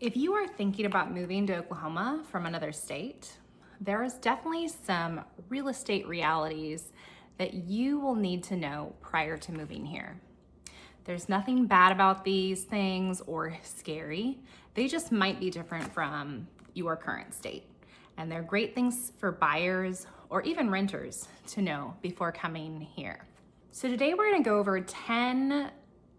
If you are thinking about moving to Oklahoma from another state, there is definitely some real estate realities that you will need to know prior to moving here. There's nothing bad about these things or scary. They just might be different from your current state. And they're great things for buyers or even renters to know before coming here. So today we're gonna go over 10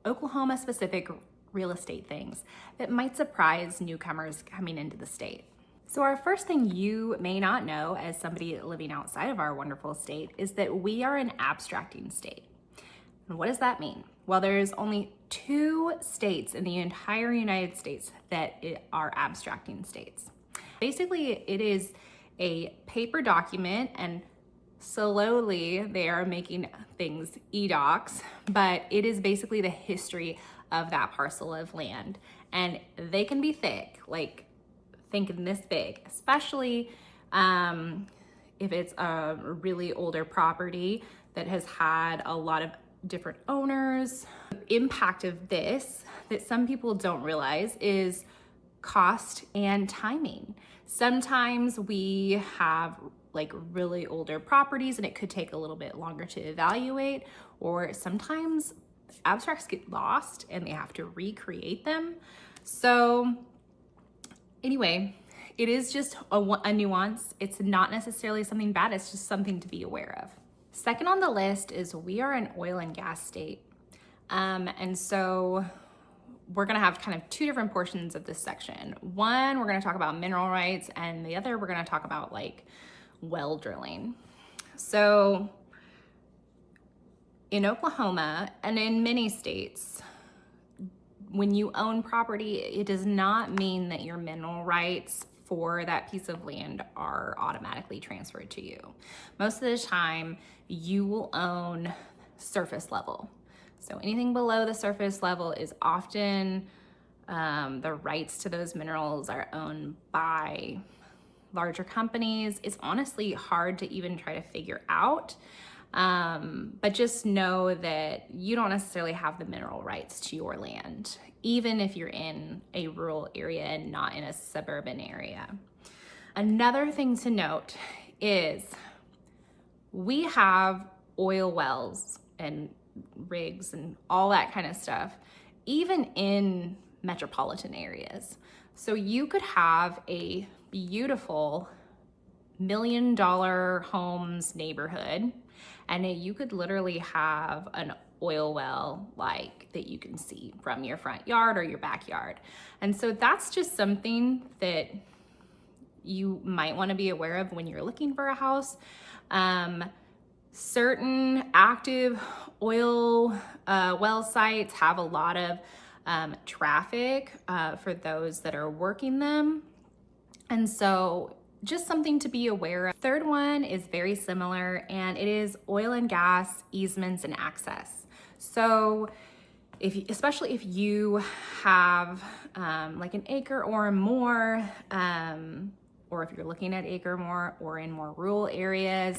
Oklahoma specific real estate things that might surprise newcomers coming into the state. So our first thing you may not know as somebody living outside of our wonderful state is that we are an abstracting state. And what does that mean? Well, there's only 2 states in the entire United States that are abstracting states. Basically, it is a paper document, and slowly they are making things e-docs, but it is basically the history of that parcel of land. And they can be thick, like thinking this big, especially if it's a really older property that has had a lot of different owners. The impact of this that some people don't realize is cost and timing. Sometimes we have like really older properties and it could take a little bit longer to evaluate, or sometimes abstracts get lost and they have to recreate them. So anyway, it is just a nuance. It's not necessarily something bad, it's just something to be aware of. Second on the list is we are an oil and gas state. And so we're gonna have kind of 2 different portions of this section. One, we're gonna talk about mineral rights, and the other, we're gonna talk about like well drilling. So in Oklahoma and in many states, when you own property, it does not mean that your mineral rights for that piece of land are automatically transferred to you. Most of the time, you will own surface level. So anything below the surface level is often the rights to those minerals are owned by larger companies. It's honestly hard to even try to figure out. But just know that you don't necessarily have the mineral rights to your land, even if you're in a rural area and not in a suburban area. Another thing to note is we have oil wells and rigs and all that kind of stuff, even in metropolitan areas. So you could have a beautiful $1 million homes neighborhood, and you could literally have an oil well like that you can see from your front yard or your backyard. And so that's just something that you might want to be aware of when you're looking for a house. Certain active oil well sites have a lot of traffic for those that are working them. And so just something to be aware of. Third one is very similar, and it is oil and gas easements and access. So especially if you have like an acre or more, or if you're looking at acre or more or in more rural areas,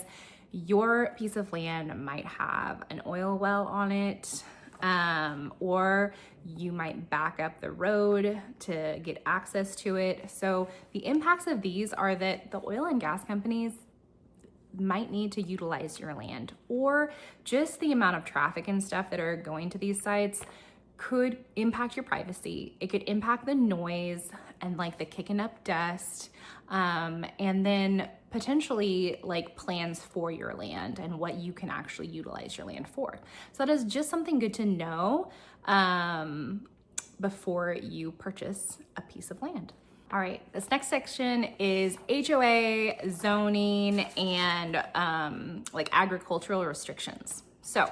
your piece of land might have an oil well on it, or you might back up the road to get access to it. So the impacts of these are that the oil and gas companies might need to utilize your land, or just the amount of traffic and stuff that are going to these sites could impact your privacy. It could impact the noise and like the kicking up dust, and then potentially like plans for your land and what you can actually utilize your land for. So that is just something good to know before you purchase a piece of land. All right, this next section is HOA, zoning, and like agricultural restrictions. So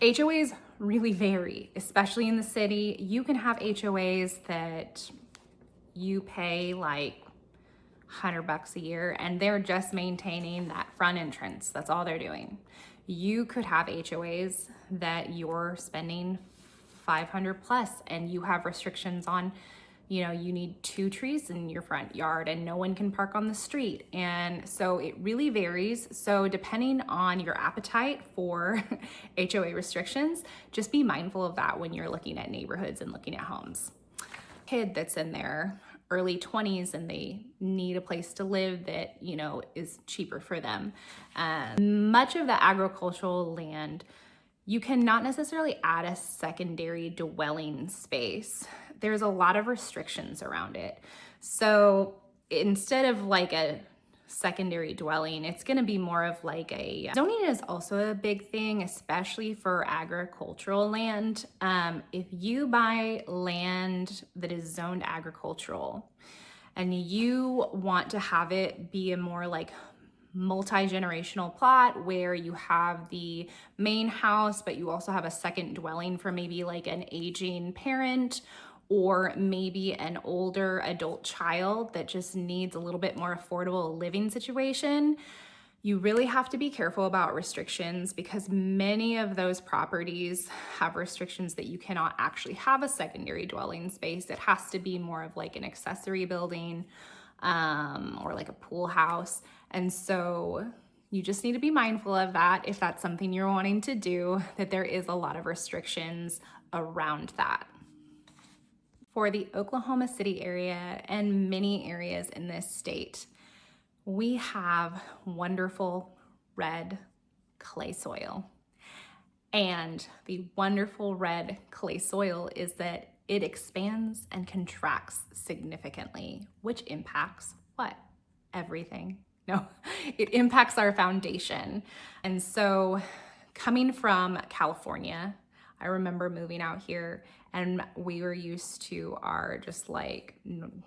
HOAs really vary, especially in the city. You can have HOAs that you pay like $100 a year and they're just maintaining that front entrance. That's all they're doing. You could have HOAs that you're spending 500 plus and you have restrictions on, you know, you need 2 trees in your front yard and no one can park on the street. And so it really varies. So depending on your appetite for HOA restrictions, just be mindful of that when you're looking at neighborhoods and looking at homes. kid that's in their early 20s and they need a place to live that, you know, is cheaper for them. Much of the agricultural land, you cannot necessarily add a secondary dwelling space. There's a lot of restrictions around it. So instead of like a secondary dwelling, it's going to be more of like a zoning is also a big thing, especially for agricultural land. If you buy land that is zoned agricultural and you want to have it be a more like multi-generational plot where you have the main house, but you also have a second dwelling for maybe like an aging parent or maybe an older adult child that just needs a little bit more affordable living situation, you really have to be careful about restrictions because many of those properties have restrictions that you cannot actually have a secondary dwelling space. It has to be more of like an accessory building or like a pool house. And so you just need to be mindful of that if that's something you're wanting to do, that there is a lot of restrictions around that. For the Oklahoma City area and many areas in this state, we have wonderful red clay soil. And the wonderful red clay soil is that it expands and contracts significantly, which impacts what? Everything. No, it impacts our foundation. And so coming from California, I remember moving out here and we were used to our just like,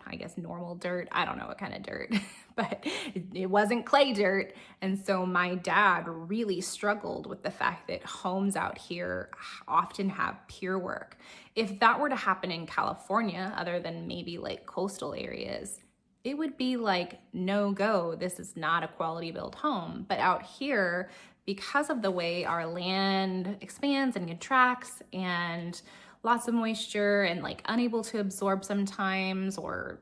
I guess, normal dirt. I don't know what kind of dirt, but it wasn't clay dirt. And so my dad really struggled with the fact that homes out here often have pier work. If that were to happen in California, other than maybe like coastal areas, it would be like, no go, this is not a quality built home. But out here, because of the way our land expands and contracts and lots of moisture and like unable to absorb sometimes or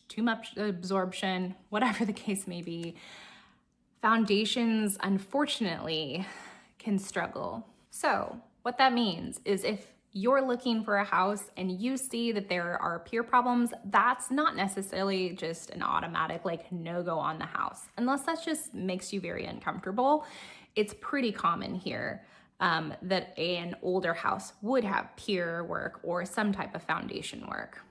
too much absorption, whatever the case may be, foundations unfortunately can struggle. So what that means is if you're looking for a house and you see that there are pier problems, that's not necessarily just an automatic like no-go on the house, unless that just makes you very uncomfortable. It's pretty common here that an older house would have pier work or some type of foundation work.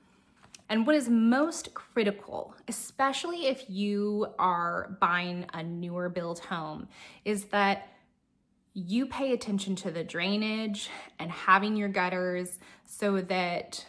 And what is most critical, especially if you are buying a newer built home, is that you pay attention to the drainage and having your gutters so that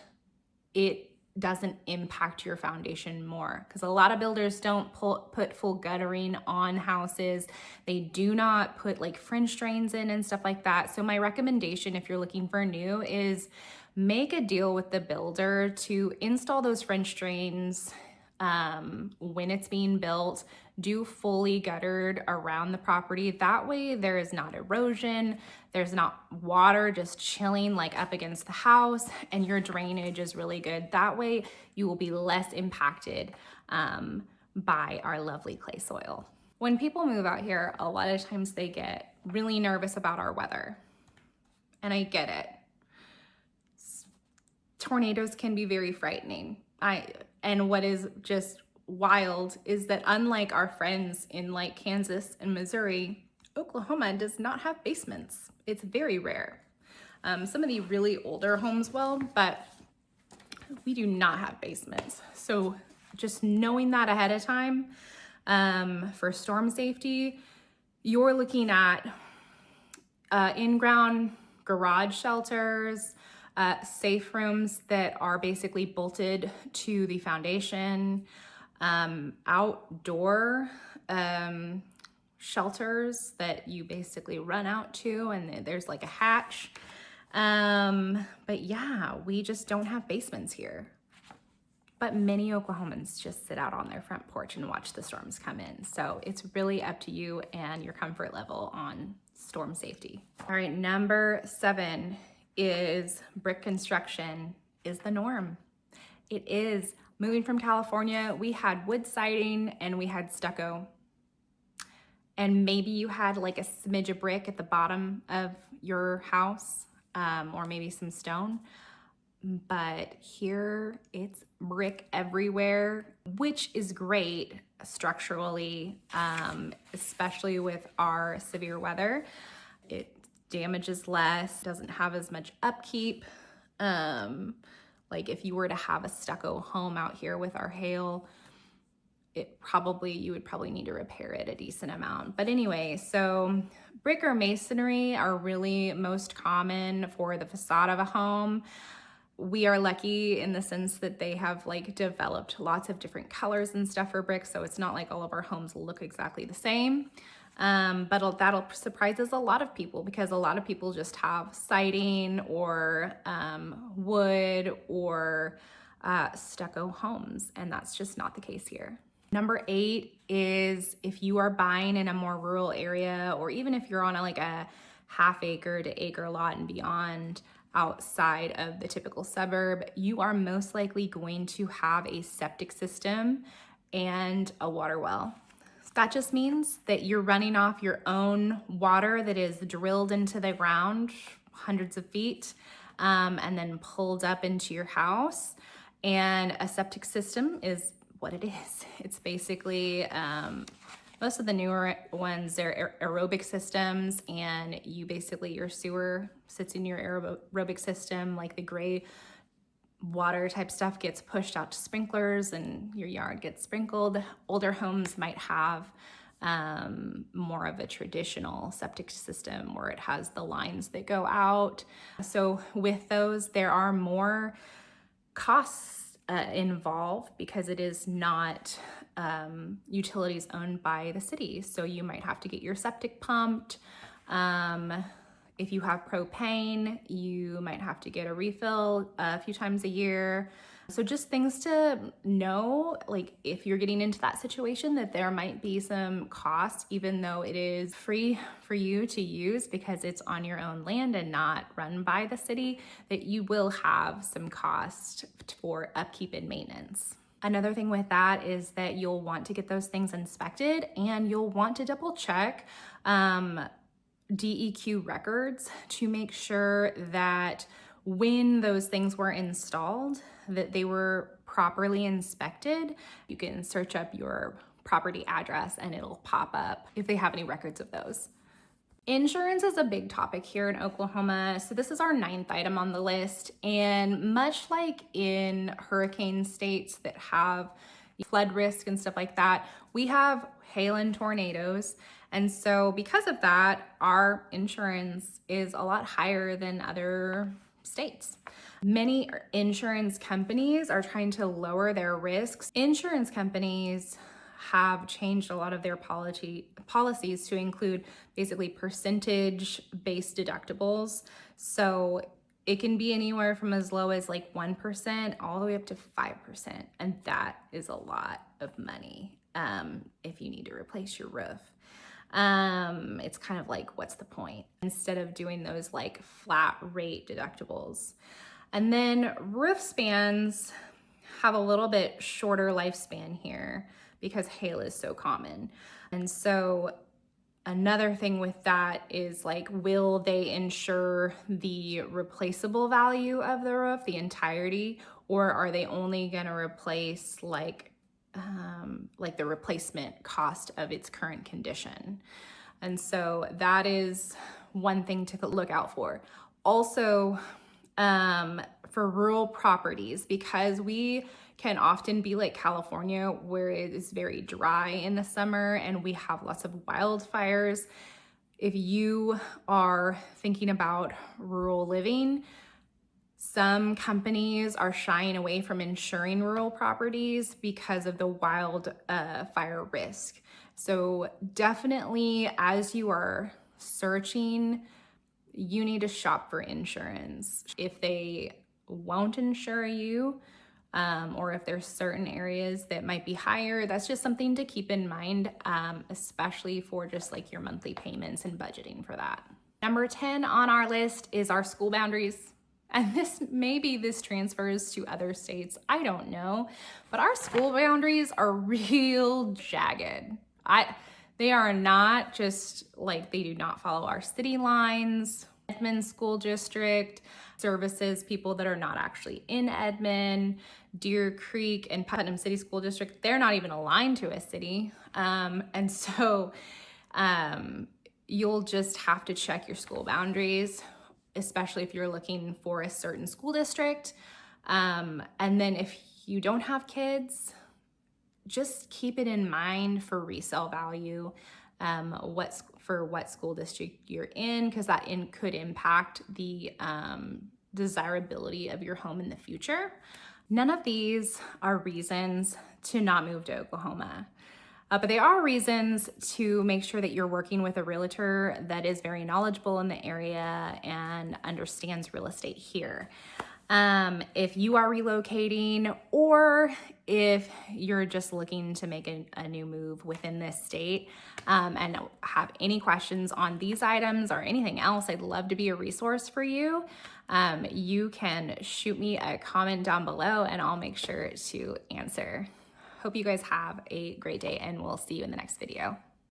it doesn't impact your foundation more. Because a lot of builders don't put full guttering on houses. They do not put like French drains in and stuff like that. So my recommendation if you're looking for new is make a deal with the builder to install those French drains when it's being built. Do fully guttered around the property. That way there is not erosion, there's not water just chilling like up against the house, and your drainage is really good. That way you will be less impacted by our lovely clay soil. When people move out here, a lot of times they get really nervous about our weather. And I get it. Tornadoes can be very frightening. And what is just wild is that unlike our friends in like Kansas and Missouri, Oklahoma does not have basements. It's very rare. Some of the really older homes will, but we do not have basements. So just knowing that ahead of time for storm safety, you're looking at in-ground garage shelters, safe rooms that are basically bolted to the foundation, outdoor shelters that you basically run out to, and there's like a hatch. But yeah, we just don't have basements here. But many Oklahomans just sit out on their front porch and watch the storms come in. So it's really up to you and your comfort level on storm safety. All right, number 7 is brick construction is the norm. It is. Moving from California, we had wood siding and we had stucco. And maybe you had like a smidge of brick at the bottom of your house, or maybe some stone. but here it's brick everywhere, which is great structurally, especially with our severe weather. It damages less, doesn't have as much upkeep. Like if you were to have a stucco home out here with our hail, you would probably need to repair it a decent amount. But anyway, so brick or masonry are really most common for the facade of a home. We are lucky in the sense that they have like developed lots of different colors and stuff for bricks, so it's not like all of our homes look exactly the same. But that'll surprises a lot of people because a lot of people just have siding or wood or stucco homes, and that's just not the case here. Number 8 is if you are buying in a more rural area, or even if you're on a half acre to acre lot and beyond outside of the typical suburb, you are most likely going to have a septic system and a water well. That just means that you're running off your own water that is drilled into the ground hundreds of feet and then pulled up into your house. And a septic system is what it is. It's basically, most of the newer ones, they're aerobic systems, and your sewer sits in your aerobic system, like the gray water type stuff gets pushed out to sprinklers and your yard gets sprinkled. Older homes might have more of a traditional septic system where it has the lines that go out. So with those, there are more costs involved because it is not utilities owned by the city. So you might have to get your septic pumped. If you have propane, you might have to get a refill a few times a year. So just things to know, like if you're getting into that situation, that there might be some cost, even though it is free for you to use because it's on your own land and not run by the city, that you will have some cost for upkeep and maintenance. Another thing with that is that you'll want to get those things inspected, and you'll want to double check DEQ records to make sure that when those things were installed, that they were properly inspected. You can search up your property address and it'll pop up if they have any records of those. Insurance is a big topic here in Oklahoma. So this is our 9th item on the list. And much like in hurricane states that have flood risk and stuff like that, we have hail and tornadoes. And so because of that, our insurance is a lot higher than other states. Many insurance companies are trying to lower their risks. Insurance companies have changed a lot of their policies to include basically percentage-based deductibles. So it can be anywhere from as low as like 1% all the way up to 5. And that is a lot of money if you need to replace your roof. It's kind of like, what's the point? Instead of doing those like flat rate deductibles. And then roof spans have a little bit shorter lifespan here because hail is so common. And so another thing with that is like, will they insure the replaceable value of the roof, the entirety, or are they only gonna replace like the replacement cost of its current condition? And so that is one thing to look out for. Also, for rural properties, because we can often be like California, where it is very dry in the summer and we have lots of wildfires. If you are thinking about rural living, some companies are shying away from insuring rural properties because of the wildfire risk. So definitely, as you are searching, you need to shop for insurance. If they won't insure you, or if there's certain areas that might be higher, that's just something to keep in mind, especially for just like your monthly payments and budgeting for that. Number 10 on our list is our school boundaries. And maybe this transfers to other states, I don't know, but our school boundaries are real jagged. They are not just like, they do not follow our city lines. Edmond School District services people that are not actually in Edmond. Deer Creek and Putnam City School District, they're not even aligned to a city. And so you'll just have to check your school boundaries, especially if you're looking for a certain school district. And then if you don't have kids, just keep it in mind for resale value, what school district you're in, because that could impact the desirability of your home in the future. None of these are reasons to not move to Oklahoma. But they are reasons to make sure that you're working with a realtor that is very knowledgeable in the area and understands real estate here. If you are relocating, or if you're just looking to make a new move within this state, and have any questions on these items or anything else, I'd love to be a resource for you. You can shoot me a comment down below and I'll make sure to answer. Hope you guys have a great day, and we'll see you in the next video.